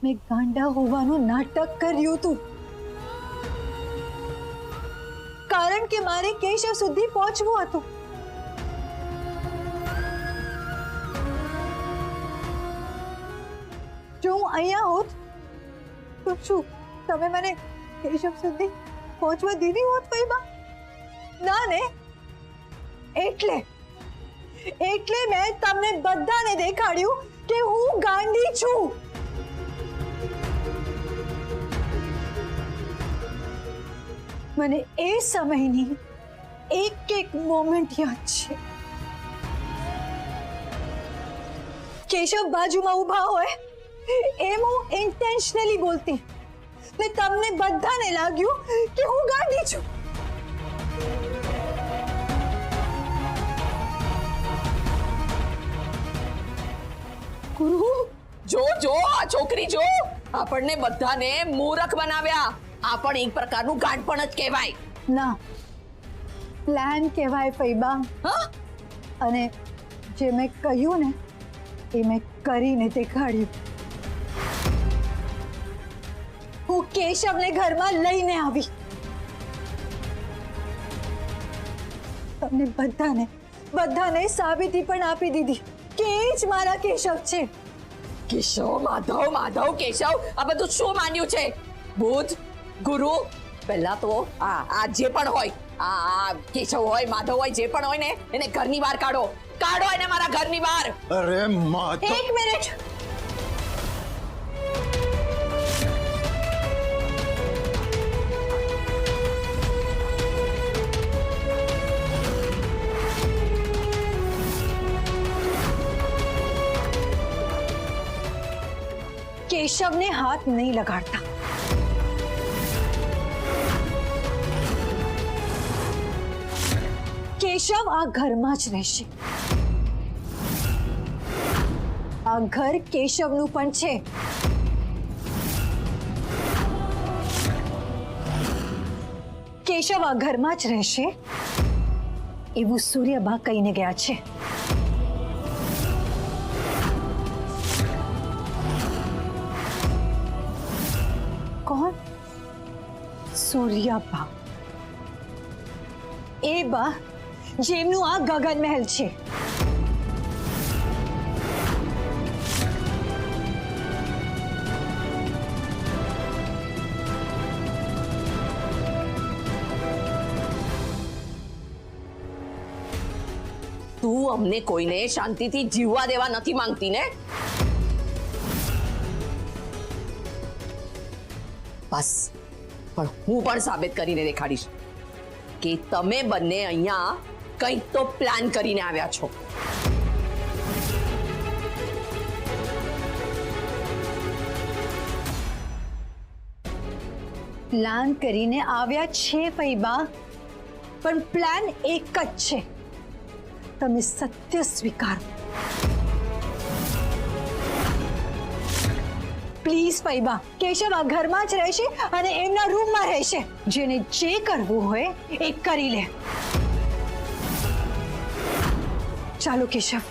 મેં ગાંડા હોવાનું નાટક કર્યું હતું, કારણ કે મારે કેશવ સુધી પહોંચવું હતું. જો હું અહીંયા હોત તો શું તમે મને કેશવ સુધી પહોંચવા દીધી હોત ફઈબા? ના ને. એટલે મેં તમને બધાને દેખાડ્યું કે હું ગાંડી છું. મને એ સમયની એક એક મોમેન્ટ યાદ છે. કેશવ બાજુમાં ઊભા હોય એમ હું ઇન્ટેન્શનલી બોલતી ને તમને બધાને લાગ્યું કે હું ગાંડી છું. ગુરુ, જો આ છોકરી જો આપણને બધાને મૂર્ખ બનાવ્યા. આ પણ એક પ્રકારનું ગાંડપણ જ કહેવાય. ના, પ્લાન કહેવાય ફઈબા. અને જે મેં કહ્યું ને એ મેં કરીને દેખાડ્યું. હું કેશવને ઘરમાં લઈને આવી. તમને બધાને સાબિતી પણ આપી દીધી કે એ જ મારા કેશવ છે. કેશવ, માધવ કેશવ, આ બધું શું માન્યું છે? બુધ, ગુરુ, પહેલા તો આ જે પણ હોય, આ કેશવ હોય, માધવ હોય, જે પણ હોય ને એને ઘરની બહાર કાઢો એને મારા ઘરની બહાર. અરે માધવ, એક મિનિટ. केशव ने हाथ नहीं लगाता. केशव आ घर में ज रहेशे. आ घर केशवનું પણ છે. केशव आ ઘરમાં જ રહેશે એવું સૂર્યબા કહીને ગયા છે. कौन? सूर्याबा. ए बा जेमनु आ गगन महल छे. તું અમને કોઈને શાંતિથી જીવવા દેવા નથી માંગતી ને? બસ, પણ હું પણ સાબિત કરીને દેખાડીશ કે તમે બંને અહીંયા કંઈક તો પ્લાન કરીને આવ્યા છો. प्लान करीने आव्या छे फईबा, पण प्लान एक ज छे. तमे सत्य स्वीकारो. प्लीज फईबा, केशव आ घर में ज रहेशे अने एमना रूम में रहेशे. जेने जे करवुं होय ए करी ले. चालो केशव.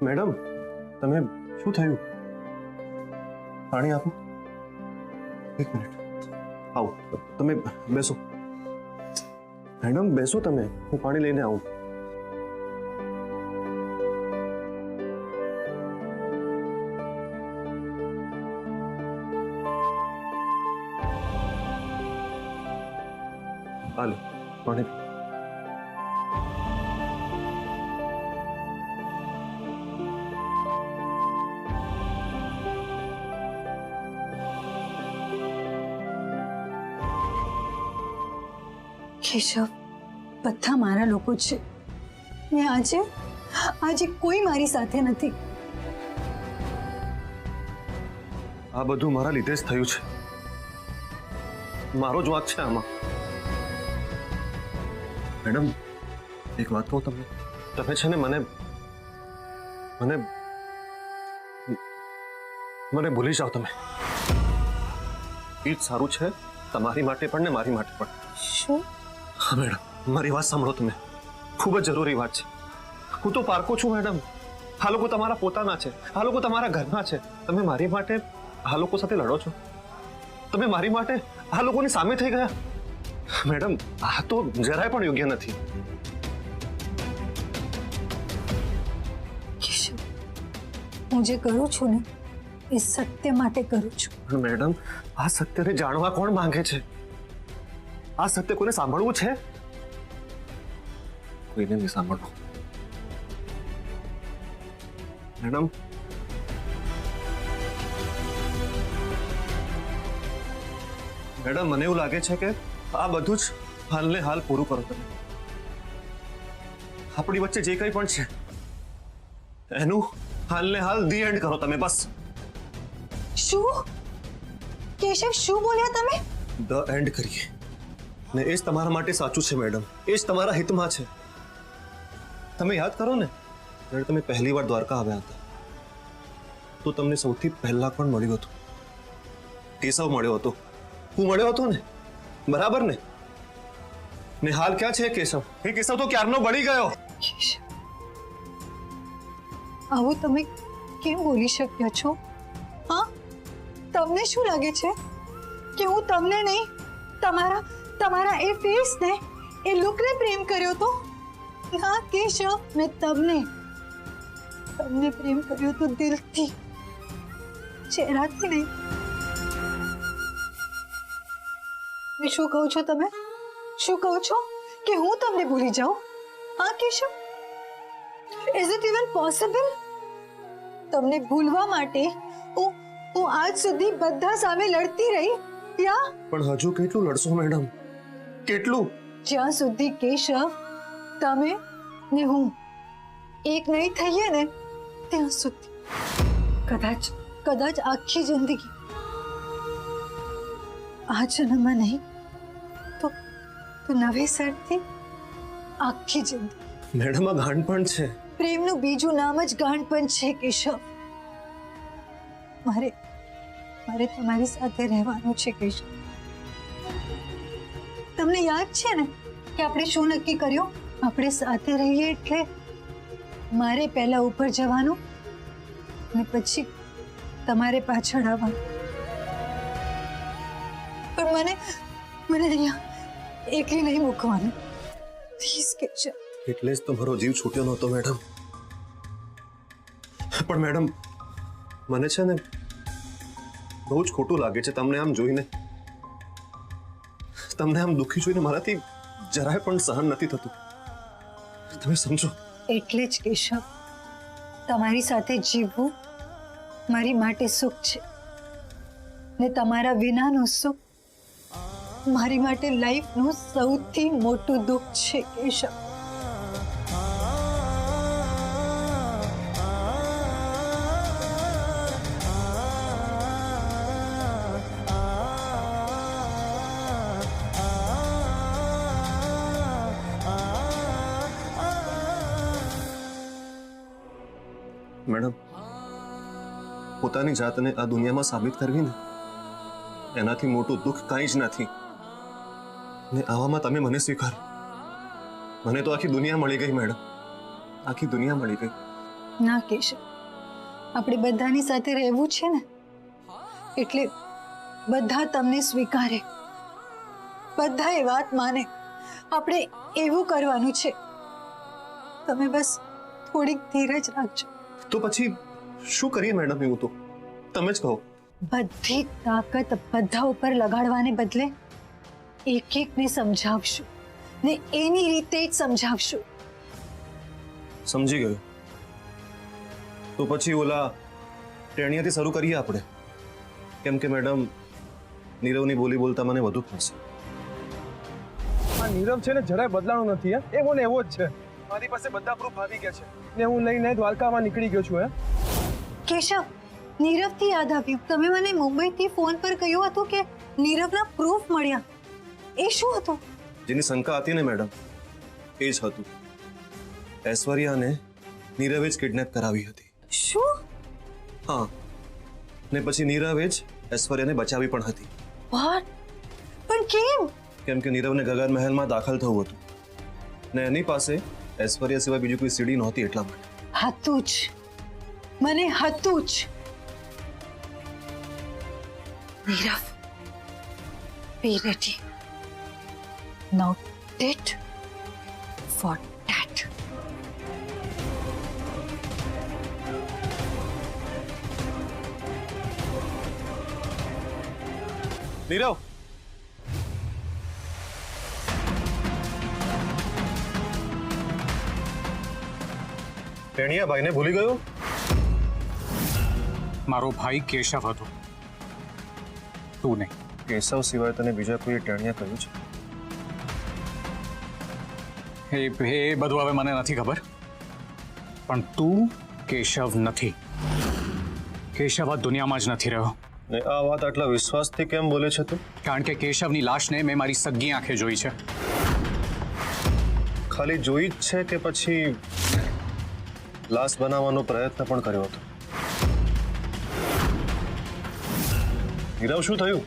मैडम, तमे शू थयुं? पाणी आपो. एक मिनिट. आओ, तमे बेसो. मैडम बेसो, तमे हूँ पाणी लईने आऊं. आलो पाणी. કેશવ, બધા મારા લોકો છે ને આજે કોઈ મારી સાથે નથી. આ બધું મારા લીધે જ થયું છે. મારો જ વાંક છે આમાં. મેડમ, એક વાત કહું તમને, તમે છે ને મને ભૂલી જાઓ તમે. એ જ સારું છે, તમારી માટે પણ ને મારી માટે પણ. શું? હા મેડમ, મારી વાત સાંભળો તમે. ખૂબ જ જરૂરી વાત છે. હું તો પારકો છું મેડમ. આ લોકો તમારા પોતાના છે, આ લોકો તમારા ઘરના છે. તમે મારી માટે આ લોકો સાથે લડો છો. તમે મારી માટે આ લોકોની સામે થઈ ગયા. મેડમ, આ તો જરાય પણ યોગ્ય નથી. કેશવ, હું જે કરું છું ને એ સત્ય માટે કરું છું. પણ મેડમ, આ સત્યને જાણવા કોણ માંગે છે? આ સત્ય કોઈને સાંભળવું છે? કોઈને નહીં સાંભળવું. મેડમ, મને એવું લાગે છે કે આ બધું જ હાલને હાલ પૂરું કરો તમે. આપણી વચ્ચે જે કંઈ પણ છે એનું હાલને હાલ ધી એન્ડ કરો તમે, બસ. શું? કેશવ, શું બોલ્યા તમે? ધ એન્ડ કરીએ ને એ જ તમારા માટે સાચું છે મેડમ. એ જ તમારા હિતમાં છે. તમે યાદ કરો ને, જ્યારે તમે પહેલી વાર દ્વારકા આવ્યા હતા તો તમને સૌથી પહેલા પણ મળ્યું હતું. કેશવ મળ્યો હતો. હું મળ્યો હતો ને, બરાબર ને? ને હાલ ક્યાં છે કેશવ? એ કેશવ તો ક્યારનો બળી ગયો. કેશવ, આવું તમે કેમ બોલી શક્યો છો? હા, તમને શું લાગે છે કે હું તમને નહીં, તમારા એ ફેસ ને, એ લુકને પ્રેમ કર્યો તો? ના કેશવ, મેં તમને પ્રેમ કર્યો તો દિલથી, ચહેરાથી નહીં. શું કહો છો તમે? શું કહો છો કે હું તમને ભૂલી જાઉં? હા Keshav, is it even possible? તમને ભૂલવા માટે હું આજ સુધી બધા સામે લડતી રહી. યા પણ હજુ કેટલું લડશો મેડમ? કેટલું? જ્યાં સુધી કેશવ તમે ને હું એક નહીં થઈએ ને ત્યાં સુધી. કદાચ આખી જિંદગી, આ જન્મમાં નહીં તો નવેસરથી આખી જિંદગી. મેડમ, આ ગાંડપણ છે. પ્રેમનું બીજું નામ જ ગાંડપણ છે કેશવ. મારે તમારી સાથે રહેવાનું છે કેશવ. તમને યાદ છે ને કે આપણે શું નક્કી કર્યું? આપણે સાથે રહીએ એટલે મારે પહેલા ઉપર જવાનું અને પછી તમારે પાછળ આવવાનું. પણ મને અહીંયા એકલી નહીં મૂકવાનું, પ્લીઝ કેશવ. એટલે જ તો મારો જીવ છૂટ્યો નહોતો મેડમ. પણ મેડમ, મને છે ને બહુ જ ખોટું લાગે છે તમને આમ જોઈને. તમને આમ દુઃખી જોઈને મારાથી જરાય પણ સહન નથી થતું. તમે સમજો. એટલે જ કેશવ, તમારી સાથે જીવવું મારી માટે સુખ છે ને તમારા વિનાનું સુખ મારી માટે લાઈફનું સૌથી મોટું દુઃખ છે કેશવ. મેડમ, પોતાની જાતને આ દુનિયામાં સાબિત કરવી ને એનાથી મોટું દુઃખ કાંઈ જ નથી. ને આવામાં તમે મને સ્વીકાર. મને તો આખી દુનિયા મળી ગઈ મેડમ, આખી દુનિયા મળી ગઈ. ના કેશવ, આપણે બધાની સાથે રહેવું છે ને, એટલે બધા તમને સ્વીકારે, બધા એ વાત માને. આપણે એવું કરવાનું છે. તમે બસ થોડીક ધીરજ રાખજો. તો પછી શું કરીએ મેડમ? એવું તો તમે જ કહો. બધી તાકાત બધા ઉપર લગાડવાને બદલે એક એકને સમજાવશું ને એની રીતે જ સમજાવશું. સમજી ગયો. તો પછી ઓલા ટેણિયાથી શરૂ કરીએ આપણે. કેમ કે મેડમ, નીરવની બોલી બોલતા મને વધુ ફાવશે. આ નીરવ છે ને જરાય બદલાણો નથી હે, એવો ને એવો જ છે. મારી પાસે બધા પ્રૂફ આવી ગયા છે ને હું લઈને દ્વારકામાં નીકળી ગયો છું. કેશવ, નીરવથી યાદ આવ્યું, તમે મને મુંબઈથી ફોન પર કહ્યું હતું કે નીરવના પ્રૂફ મળ્યા. એ શું હતું? જેની શંકા હતી ને મેડમ, એ જ હતું. ઐશ્વર્યાને નીરવે જ કિડનેપ કરાવી હતી. શું? હા, ને પછી નીરવે જ ઐશ્વર્યાને બચાવી પણ હતી. વોટ? પણ કેમ? કેમ કે નીરવને ગગન મહેલમાં દાખલ થવું હતું ને એની પાસે ઐશ્વર્યા સિવાય બીજી કોઈ સીડી નહોતી, એટલા માટે. હતું જ, મને હતું જ. Nirav, be ready. Now tit for tat. Nirav, ટેણિયા ભાઈને ભૂલી ગયો? મારો ભાઈ કેશવ હતો, તું નહીં. કેશવ સિવાય તને બીજા કોઈ ટેણિયા કહ્યું છે? એ બધું હવે મને નથી ખબર, પણ તું કેશવ નથી. કેશવ આ દુનિયામાં જ નથી રહ્યો. ને આ વાત આટલા વિશ્વાસથી કેમ બોલે છે તું? કારણ કે કેશવની લાશને મેં મારી સગી આંખે જોઈ છે. ખાલી જોઈ જ છે કે પછી લાશ બનાવવાનો પ્રયત્ન પણ કર્યો હતો? નીરવ, શું થયું?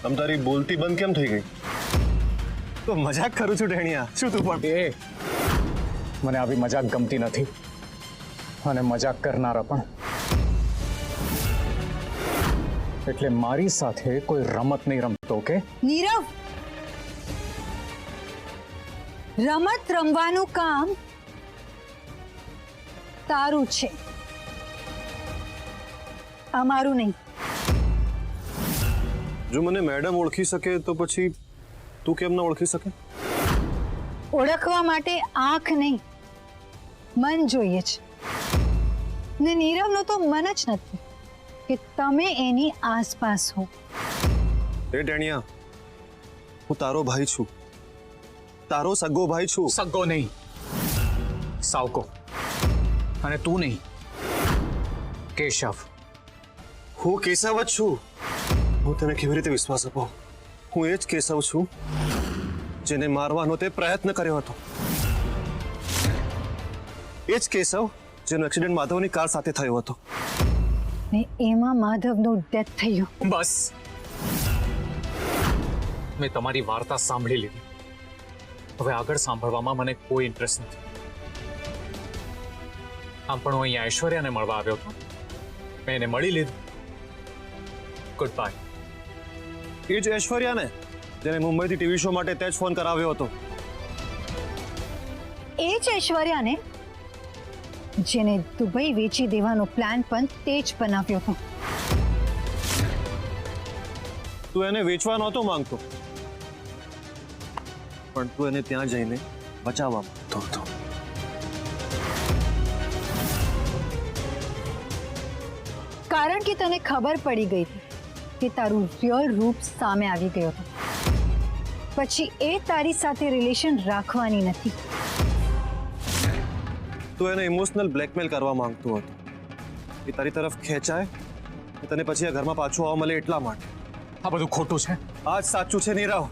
તમ તારી બોલતી બંધ કેમ થઈ ગઈ? તો મજાક કરું છું ટેણિયા, શું તું પણ? એ મને આવી મજાક ગમતી નથી, અને મજાક કરનારા પણ. એટલે મારી સાથે કોઈ રમત નહીં રમતો કે? નીરવ, રમત રમવાનું કામ તારું છે, અમારું નહીં. જો મને મેડમ ઓળખી શકે તો પછી તું કેમ ના ઓળખી શકે? ઓળખવા માટે આંખ નહીં, મન જોઈએ છે. ને નીરવનું તો મન જ નથી કે તમે એની આસપાસ હો. એ ટેણિયા, હું તારો ભાઈ છું, તારો સગો ભાઈ છું. સગ્ગો નહીં, સાવકો. અને તું નહીં, કેશવ. હું કેશવ જ છું. હું તને કેવી રીતે વિશ્વાસ આપો? હું એ જ કેશવ છું જેને મારવાનો તે પ્રયત્ન કર્યો હતો. એ જ કેશવ જેનો એક્સિડન્ટ માધવની કાર સાથે થયો હતો. ને એમાં માધવનું ડેથ થયું. બસ, મેં તમારી વાર્તા સાંભળી લીધી. હવે આગળ સાંભળવામાં મને કોઈ ઇન્ટરેસ્ટ નથી. આમ પણ હું અહીંયા ઐશ્વર્યાને મળવા આવ્યો હતો, મેં એને મળી લીધું. Good bye. એ જ ઐશ્વર્યાને જેને મુંબઈથી ટીવી શો માટે તે જ ફોન કરાવ્યો હતો. એ જ ઐશ્વર્યાને જેને દુબઈ વેચી દેવાનો પ્લાન પણ તે જ બનાવ્યો હતો. તું એને વેચવા નહોતો માંગતો, પણ તું એને ત્યાં જઈને બચાવવા માંગતો હતો. કારણ કે તને ખબર પડી ગઈ હતી કે તારું રિયલ રૂપ સામે આવી ગયો હતો. પછી એ તારી સાથે રિલેશન રાખવાની નથી. તું એને ઇમોશનલ બ્લેકમેલ કરવા માંગતો હતો. એ તારી તરફ ખેંચાય તને પછી આ ઘરમાં પાછું આવવા મળે એટલા માટે. આ બધું ખોટું છે. આ જ સાચું છે નીરવ.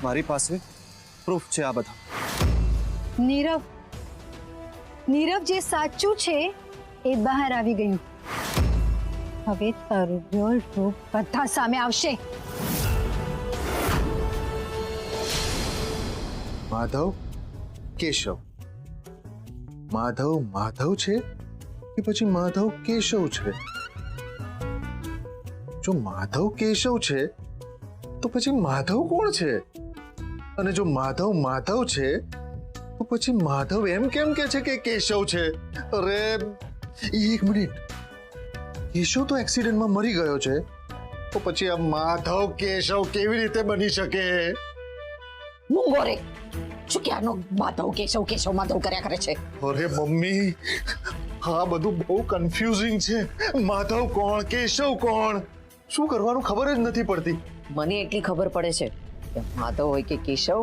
મારી પાસે પ્રૂફ છે આ બધા. નીરવ, નીરવ, જે સાચું છે એ બહાર આવી ગયું. હવે તારું રિયલ રૂપ બધા સામે આવશે. માધવ કેશવ. માધવ માધવ છે કે પછી માધવ કેશવ છે? જો માધવ કેશવ છે તો પછી માધવ કોણ છે? અને જો માધવ માધવ છે તો પછી માધવ એમ કેમ કે છે કે કેશવ છે? અરે એક મિનિટ, કેશવ તો એક્સિડન્ટમાં મરી ગયો છે, તો પછી આ માધવ કેશવ કેવી રીતે બની શકે? મૂંગો રે, શું ક્યારનો માધવ કેશવ કેશવ માધવ કર્યા કરે છે? અરે મમ્મી, હા બધું બહુ કન્ફ્યુઝિંગ છે. માધવ કોણ, કેશવ કોણ, શું કરવાનું ખબર જ નથી પડતી. મને એટલી ખબર પડે છે માધવ હોય કે કેશવ,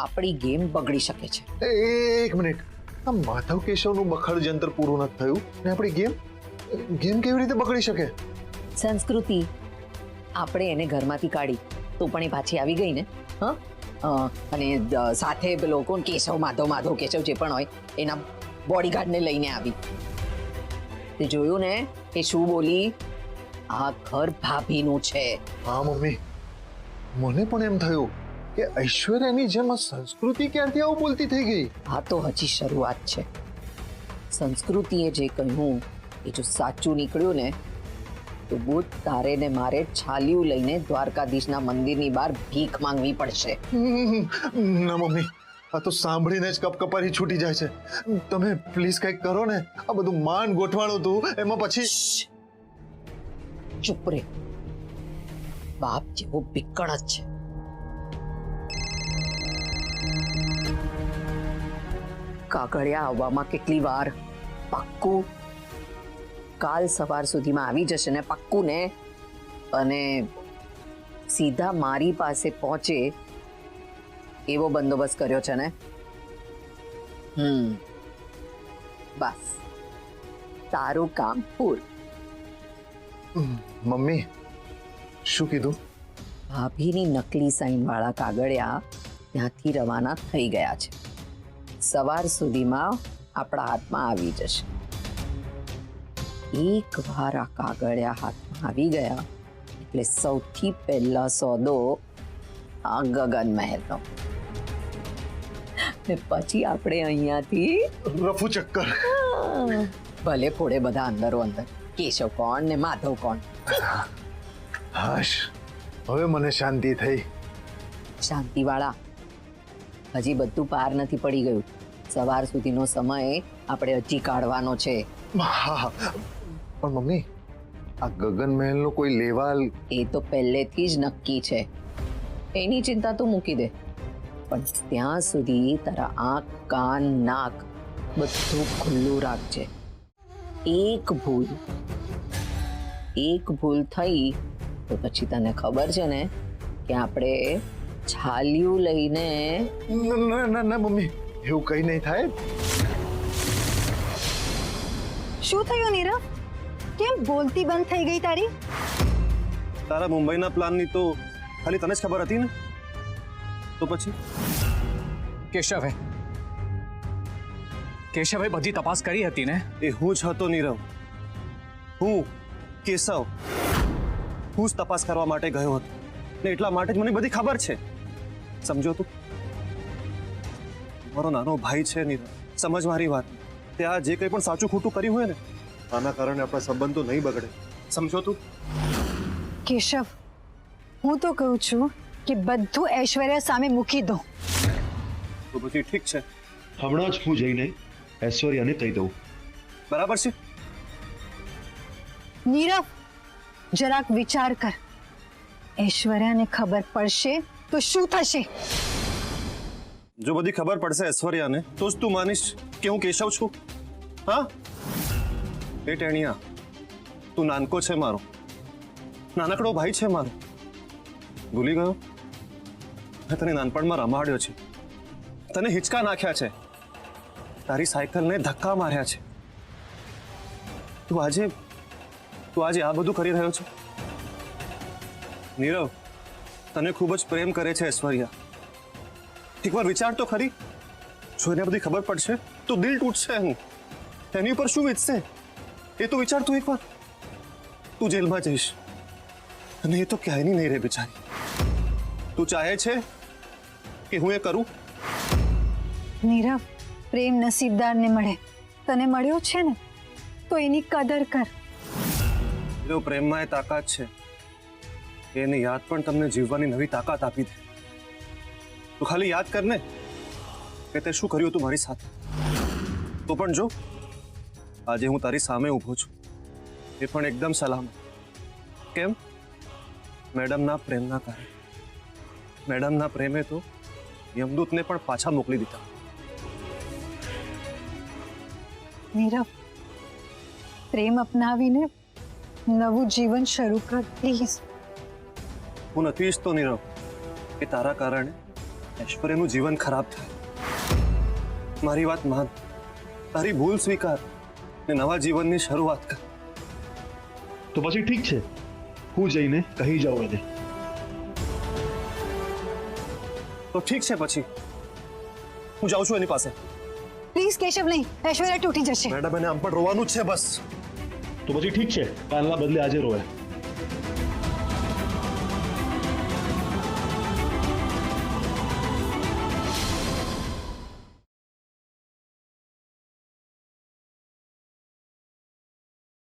આપણી ગેમ બગડી શકે છે. એક મિનિટ, આ માધવ કેશવનું બખડ જંતર પૂરું નથી થયું ને આપણી ગેમ કેવી રીતે બગડી શકે? સંસ્કૃતિ આપણે એને ઘરમાંથી કાઢી તો પણ એ પાછી આવી ગઈ ને. અને સાથે પેલો કોણ કેશવ, માધવ કેશવ જે પણ હોય એના બોડીગાર્ડને લઈને આવી. તે જોયું ને એ શું બોલી? આ ઘર ભાભીનું છે. હા મમ્મી, મને પણ એમ થયું કે ઐશ્વર્યાની જેમ આ સંસ્કૃતિ ક્યારથી આવું બોલતી થઈ ગઈ? આ તો હજી શરૂઆત છે. સંસ્કૃતિએ જે કહ્યું એ જો સાચું નીકળ્યું ને તો બુધ તારે ને મારે છાલિયું લઈને દ્વારકાધીશના મંદિરની બહાર ભીખ માંગવી પડશે. ના મમ્મી, આ તો સાંભળીને જ કપકપારી છૂટી જાય છે. તમે પ્લીઝ કંઈક કરો ને. આ બધું માન ગોઠવાણું હતું એમાં પછી. ચૂપ રે, બાપ જેવો બીકણ જ છે. કાગળિયા આવવામાં કેટલી વાર? પાક્કું કાલ સવાર સુધીમાં આવી જશે ને? પાક્કું ને? અને સીધા મારી પાસે પહોંચે એવો બંદોબસ્ત કર્યો છે ને? બસ, તારું કામ પૂરું. મમ્મી શું કીધું? ભાભીની નકલી સાઈન વાળા કાગળિયા ત્યાંથી રવાના થઈ ગયા છે. સવાર સુધીમાં આપણા હાથમાં આવી જશે. એક વાર આ કાગળિયા હાથમાં આવી ગયા એટલે સૌથી પહેલા સોદો આ ગગન મહેલનો. ને પછી આપણે અહીંયાથી રફુ ચક્કર. ભલે ફોડે બધા અંદરો અંદર. કેશવ કોણ ને માધવ કોણ? હાશ, હવે મને શાંતિ થઈ. શાંતિવાળા, હજી બધું પાર નથી પડી ગયું. સવાર સુધીનો સમય આપણે હજી કાઢવાનો છે. હા, પણ મમ્મી આ ગગન મહેલનો કોઈ લેવાલ? એ તો પહેલેથી જ નક્કી છે. એની ચિંતા તો મૂકી દે. પણ ત્યાં સુધી તારા આંખ, કાન, નાક બધું ખુલ્લું રાખજે. એક ભૂલ થઈ તો પછી તને ખબર છે ને કે આપણે છાલિયું લઈને. ના મમ્મી, એવું કઈ નહીં થાય. શું થયું નીરવ? કેમ બોલતી બંધ થઈ ગઈ તારી? તારા મુંબઈના પ્લાનની તો ખાલી તને જ ખબર હતી ને, તો પછી કેશવે બધી તપાસ કરી હતી ને? એ હું જ હતો નીરવ. હું કેશવ, હું જ તપાસ કરવા માટે ગયો હતો ને એટલા માટે જ મને બધી ખબર છે. સમજો તું, મારો નાનો ભાઈ છે નીરવ. સમજ મારી વાત. ત્યાં જે કંઈ પણ સાચું ખોટું કર્યું હોય ને, આના કારણે આપણા સંબંધો નહીં બગડે. સમજો તું? કેશવ, હું તો કહું છું કે બધું ઐશ્વર્યા સામે મૂકી દો. તો પછી ઠીક છે, હમણાં જ હું જઈને ઐશ્વર્યાને કહી દઉં. બરાબર છે. નીરવ, જરાક વિચાર કર. ઐશ્વર્યાને ખબર પડશે તો શું થશે? જો બધી ખબર પડશે ઐશ્વર્યાને તો જ તું માનીશ કે હું કેશવ છું? હા એ ટેણિયા, તું નાનકો છે મારો, નાનકડો ભાઈ છે મારો. ભૂલી ગયો? મેં તને નાનપણમાં રમાડ્યો છે, તને હિંચકા નાખ્યા છે, તારી સાયકલને ધક્કા માર્યા છે. તું આજે આ બધું કરી રહ્યો છે? નીરવ, તને ખૂબ જ પ્રેમ કરે છે ઐશ્વર્યા. એકવાર વિચાર તો ખરી. જો એને બધી ખબર પડશે તો દિલ તૂટશે એનું. એની ઉપર શું વીતશે એ તો વિચાર તું એકવાર. તું જેલમાં જઈશ અને એ તો ક્યાંય નહીં રહે બિચારી. તું ચાહે છે કે હું એ કરું? નીરવ, પ્રેમ નસીબદારને મળે. તને મળ્યો છે ને તો એની કદર કર. જો પ્રેમમાં એ તાકાત છે, એની યાદ પણ તમને જીવવાની નવી તાકાત આપી દે. તું ખાલી યાદ કર ને કે તે શું કર્યું તું મારી સાથે. તો પણ જો આજે હું તારી સામે ઊભો છું, એ પણ એકદમ સલામત. કેમ? મેડમના પ્રેમના કારણે. મેડમના પ્રેમે તો યમદૂતને પણ પાછા મોકલી દીધા. નીરવ, પ્રેમ અપનાવીને નવું જીવન શરૂ કર પ્લીઝ. હું નથી ઈચ્છતો નીરવ કે તારા કારણે ઐશ્વર્યનું જીવન ખરાબ થાય. મારી વાત માન, તારી ભૂલ સ્વીકાર ને નવા જીવનની શરૂઆત કર. તો પછી ઠીક છે, હું જઈને કહી જાઉં એને. તો ઠીક છે, પછી હું જાઉં છું એની પાસે. પ્લીઝ કેશવ નહીં, ઐશ્વર્યા તૂટી જશે. મેડમ એને આમ પણ રોવાનું જ છે બસ. તો પછી ઠીક છે, કાલના બદલે આજે રોવે.